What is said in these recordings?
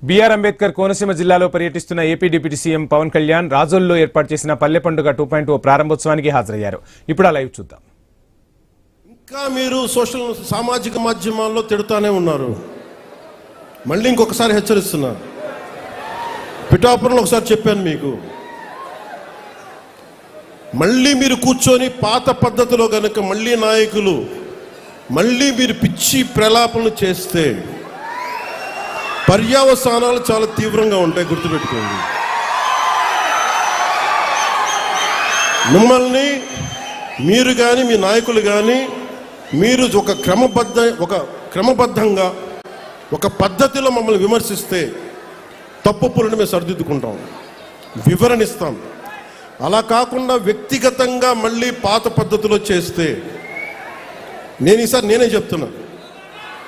BR Ambedkar Konaseema జిల్లాలో పర్యటిస్తున్న AP deputy CM Pawan Kalyan రాజోల్లో ఏర్పాటు చేసిన పల్లె పండుగ 2.0 ప్రారంభోత్సవానికి హాజరయ్యారు. ఇప్పుడు ఆ లైవ్ చూద్దాం. ఇంకా మీరు సామాజిక మాధ్యమాల్లో తిడుతానే ఉన్నారు. మళ్ళీ ఇంకొకసారి హెచ్చరిస్తున్నా. పిఠాపురంలో ఒకసారి చెప్పాను మీకు, మళ్ళీ మీరు కూర్చొని పాత పద్ధతిలో గనుక మళ్ళీ నాయకులు మళ్ళీ మీరు పిచ్చి ప్రలాపనలు చేస్తే పర్యవసానాలు చాలా తీవ్రంగా ఉంటాయి, గుర్తుపెట్టుకోండి. మిమ్మల్ని మీరు కానీ మీ నాయకులు కానీ మీరు ఒక క్రమబద్ధంగా ఒక పద్ధతిలో మమ్మల్ని విమర్శిస్తే తప్పులను మేము సరిదిద్దుకుంటాం, వివరణిస్తాం. అలా కాకుండా వ్యక్తిగతంగా మళ్ళీ పాత పద్ధతిలో చేస్తే ఈసారి నేనే చెప్తున్నా.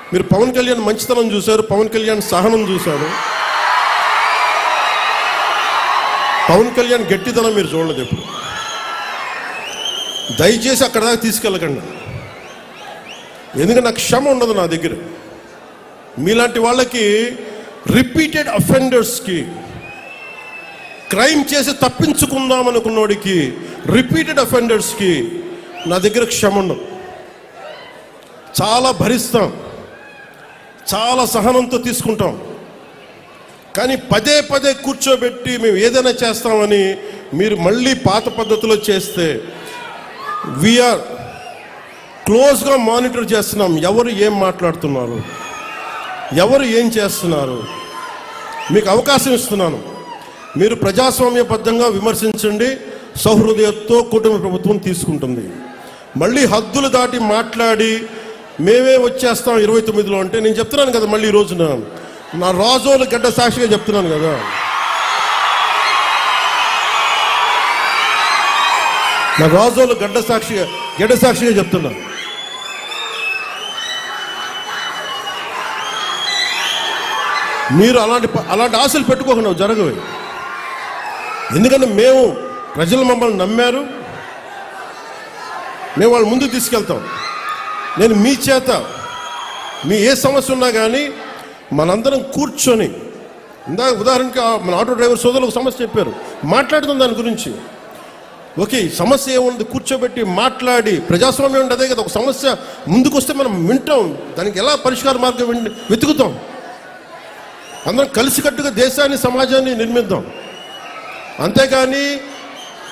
మీరు పవన్ కళ్యాణ్ మంచితనం చూశారు, పవన్ కళ్యాణ్ సహనం చూశారు, పవన్ కళ్యాణ్ గట్టితనం మీరు చూడలేదు ఎప్పుడు. దయచేసి అక్కడ దాకా తీసుకెళ్ళకండి, ఎందుకంటే నాకు క్షమ ఉండదు నా దగ్గర. మీలాంటి వాళ్ళకి రిపీటెడ్ అఫెండర్స్కి, క్రైమ్ చేసి తప్పించుకుందాం అనుకున్నోడికి, రిపీటెడ్ అఫెండర్స్కి నా దగ్గర క్షమ ఉండదు. చాలా భరిస్తాం, చాలా సహనంతో తీసుకుంటాం. కానీ పదే పదే కూర్చోబెట్టి మేము ఏదైనా చేస్తామని మీరు మళ్ళీ పాత పద్ధతిలో చేస్తే వీఆర్ క్లోజ్గా మానిటర్ చేస్తున్నాం. ఎవరు ఏం మాట్లాడుతున్నారు, ఎవరు ఏం చేస్తున్నారు, మీకు అవకాశం ఇస్తున్నాను. మీరు ప్రజాస్వామ్యబద్ధంగా విమర్శించండి, సౌహృదయంతో కుటుంబ ప్రభుత్వం తీసుకుంటుంది. మళ్ళీ హద్దులు దాటి మాట్లాడి మేమే వచ్చేస్తాం 29లో అంటే నేను చెప్తున్నాను కదా, మళ్ళీ ఈ రోజున నా రాజోలు గడ్డ సాక్షిగా చెప్తున్నాను కదా. నా రాజోలు గడ్డ సాక్షిగా చెప్తున్నాను. మీరు అలాంటి ఆశలు పెట్టుకోకుండా జరగవు. ఎందుకంటే ప్రజలు మమ్మల్ని నమ్మారు, మేము వాళ్ళ ముందుకు తీసుకెళ్తాం. నేను మీ చేత మీ ఏ సమస్య ఉన్నా కానీ మనందరం కూర్చొని, ఉదాహరణకి మన ఆటో డ్రైవర్ సోదరులు ఒక సమస్య చెప్పారు, మాట్లాడుతాం దాని గురించి. ఓకే, సమస్య ఏముంది, కూర్చోబెట్టి మాట్లాడి, ప్రజాస్వామ్యం అంటే అదే కదా. ఒక సమస్య ముందుకు వస్తే మనం వింటాం, దానికి ఎలా పరిష్కార మార్గం వెతుకుతాం. అందరం కలిసికట్టుగా దేశాన్ని సమాజాన్ని నిర్మిద్దాం. అంతేగాని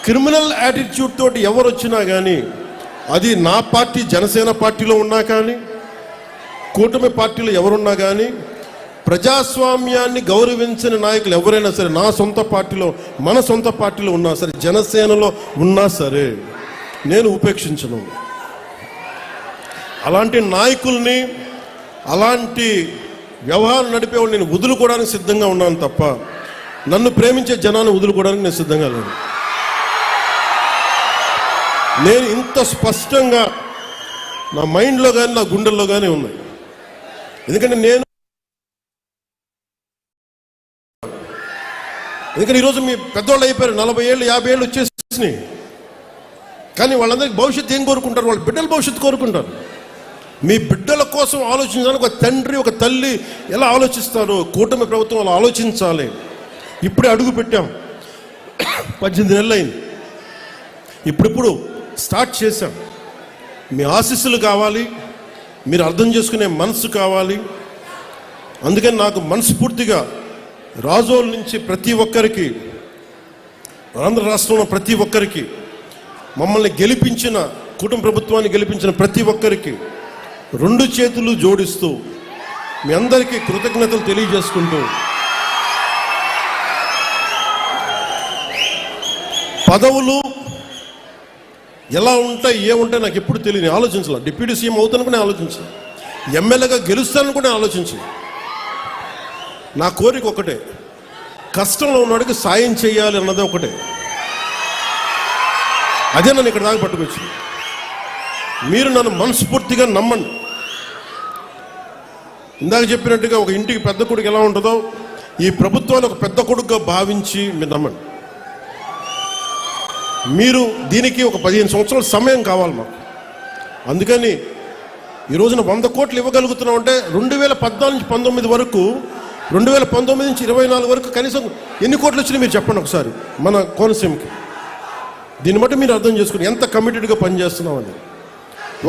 క్రిమినల్ యాటిట్యూడ్ తోటి ఎవరు వచ్చినా కానీ, అది నా పార్టీ జనసేన పార్టీలో ఉన్నా కానీ, కూటమి పార్టీలో ఎవరున్నా కానీ, ప్రజాస్వామ్యాన్ని గౌరవించిన నాయకులు ఎవరైనా సరే, నా సొంత పార్టీలో, మన సొంత పార్టీలో ఉన్నా సరే, జనసేనలో ఉన్నా సరే, నేను ఉపేక్షించను. అలాంటి నాయకుల్ని, అలాంటి వ్యవహారం నడిపేవాళ్ళు నేను వదులుకోవడానికి సిద్ధంగా ఉన్నాను తప్ప నన్ను ప్రేమించే జనాన్ని వదులుకోవడానికి నేను సిద్ధంగా లేను. నేను ఇంత స్పష్టంగా నా మైండ్లో కానీ నా గుండెల్లో కానీ ఉన్నాయి. ఎందుకంటే ఈరోజు మీ పెద్దవాళ్ళు అయిపోయారు, 40 ఏళ్ళు 50 ఏళ్ళు వచ్చేసినాయి. కానీ వాళ్ళందరికీ భవిష్యత్తు ఏం కోరుకుంటారు? వాళ్ళ బిడ్డల భవిష్యత్తు కోరుకుంటారు. మీ బిడ్డల కోసం ఆలోచించడానికి ఒక తండ్రి ఒక తల్లి ఎలా ఆలోచిస్తారు, కూటమి ప్రభుత్వం అలా ఆలోచించాలి. ఇప్పుడే అడుగు పెట్టాం, 18 నెలలు అయింది, ఇప్పుడు స్టార్ట్ చేశాం. మీ ఆశీస్సులు కావాలి, మీరు అర్థం చేసుకునే మనసు కావాలి. అందుకని నాకు మనస్ఫూర్తిగా రాజోల్ నుంచి ప్రతి ఒక్కరికి, ఆంధ్ర రాష్ట్రంలో ప్రతి ఒక్కరికి, మమ్మల్ని గెలిపించిన కుటుంబ ప్రభుత్వాన్ని గెలిపించిన ప్రతి ఒక్కరికి 2 చేతులు జోడిస్తూ మీ అందరికీ కృతజ్ఞతలు తెలియజేసుకుంటూ, పదవులు ఎలా ఉంటాయి ఏముంటాయి నాకు ఎప్పుడు తెలియదు, ఆలోచించాలి. డిప్యూటీ సీఎం అవుతాను కూడా ఆలోచించాలి, ఎమ్మెల్యేగా గెలుస్తాను కూడా ఆలోచించాలి. నా కోరిక ఒకటే, కష్టంలో ఉన్నవాడికి సాయం చేయాలి అన్నదే ఒకటే. అదే నన్ను ఇక్కడ దాకా పట్టుకొచ్చింది. మీరు నన్ను మనస్ఫూర్తిగా నమ్మండి. ఇందాక చెప్పినట్టుగా ఒక ఇంటికి పెద్ద కొడుకు ఎలా ఉంటుందో, ఈ ప్రభుత్వాన్ని ఒక పెద్ద కొడుకుగా భావించి మీరు నమ్మండి. మీరు దీనికి ఒక 15 సంవత్సరాల సమయం కావాలి మాకు. అందుకని ఈ రోజున 100 కోట్లు ఇవ్వగలుగుతున్నాం అంటే 2014 నుంచి 19 వరకు 2019 నుంచి 24 వరకు కనీసం ఎన్ని కోట్లు వచ్చినాయి మీరు చెప్పండి ఒకసారి మన కోనసీమకి. దీన్ని బట్టి మీరు అర్థం చేసుకుని ఎంత కమిటెడ్గా పనిచేస్తున్నామని.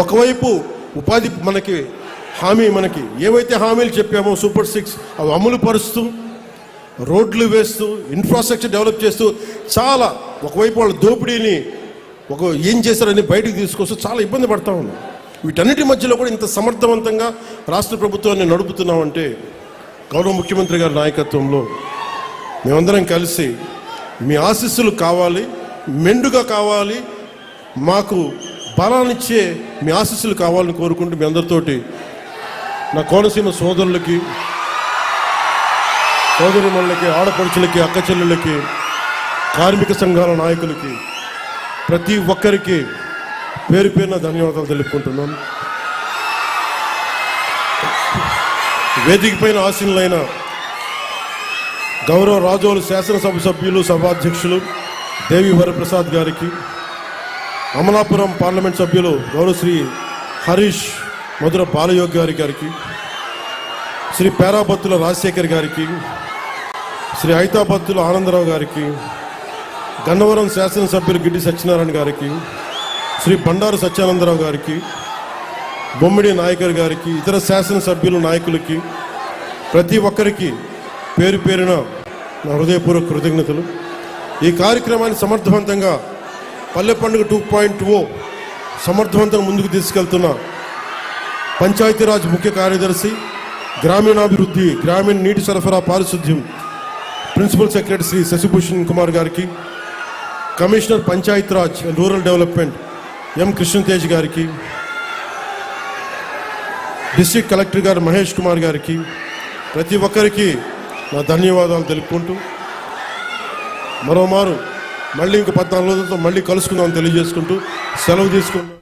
ఒకవైపు ఉపాధి మనకి హామీ, మనకి ఏవైతే హామీలు చెప్పామో సూపర్ 6 అవి అమలు పరుస్తూ, రోడ్లు వేస్తూ, ఇన్ఫ్రాస్ట్రక్చర్ డెవలప్ చేస్తూ, చాలా ఒకవైపు వాళ్ళ దోపిడీని ఏం చేశారని బయటకు తీసుకొస్తూ చాలా ఇబ్బంది పడతా ఉన్నాం. వీటన్నిటి మధ్యలో కూడా ఇంత సమర్థవంతంగా రాష్ట్ర ప్రభుత్వాన్ని నడుపుతున్నామంటే గౌరవ ముఖ్యమంత్రి గారి నాయకత్వంలో మేమందరం కలిసి మీ ఆశీస్సులు కావాలి, మెండుగా కావాలి, మాకు బలాన్నిచ్చే మీ ఆశీస్సులు కావాలని కోరుకుంటూ మీ అందరితోటి నా కోనసీమ సోదరులకి, సోదరిమణులకి, ఆడపడుచులకి, అక్క చెల్లెళ్ళకి, కార్మిక సంఘాల నాయకులకి, ప్రతి ఒక్కరికి పేరు పేరున ధన్యవాదాలు తెలుపుకుంటున్నాను. వేదిక పైన ఆసీనులైన గౌరవ రాజోలు శాసనసభ సభ్యులు, సభాధ్యక్షులు దేవి వరప్రసాద్ గారికి, అమలాపురం పార్లమెంట్ సభ్యులు గౌరవ శ్రీ హరీష్ మధుర బాలయోగ్ గారికి, శ్రీ పేరాబత్తుల రాజశేఖర్ గారికి, శ్రీ హైతాబత్తుల ఆనందరావు గారికి, గన్నవరం శాసనసభ్యులు గిడ్డి సత్యనారాయణ గారికి, శ్రీ బండారు సత్యానందరావు గారికి, బొమ్మిడి నాయకర్ గారికి, ఇతర శాసనసభ్యులు నాయకులకి, ప్రతి ఒక్కరికి పేరు పేరున నా హృదయపూర్వక కృతజ్ఞతలు. ఈ కార్యక్రమాన్ని సమర్థవంతంగా పల్లె పండుగ 2.0 సమర్థవంతంగా ముందుకు తీసుకెళ్తున్న పంచాయతీరాజ్ ముఖ్య కార్యదర్శి, గ్రామీణాభివృద్ధి, గ్రామీణ నీటి సరఫరా, పారిశుద్ధ్యం ప్రిన్సిపల్ సెక్రటరీ శ్రీ శశిభూషణ్ కుమార్ గారికి, commissioner Panchayati Raj and rural development M Krishnatej గారికి, డిస్ట్రిక్ట్ కలెక్టర్ గారు మహేష్ కుమార్ గారికి, ప్రతి ఒక్కరికి నా ధన్యవాదాలు తెలుపుకుంటూ మరోమారు మళ్ళీ ఇంకో 14 రోజులతో మళ్ళీ కలుసుకుందామని తెలియజేసుకుంటూ సెలవు తీసుకుంటాం.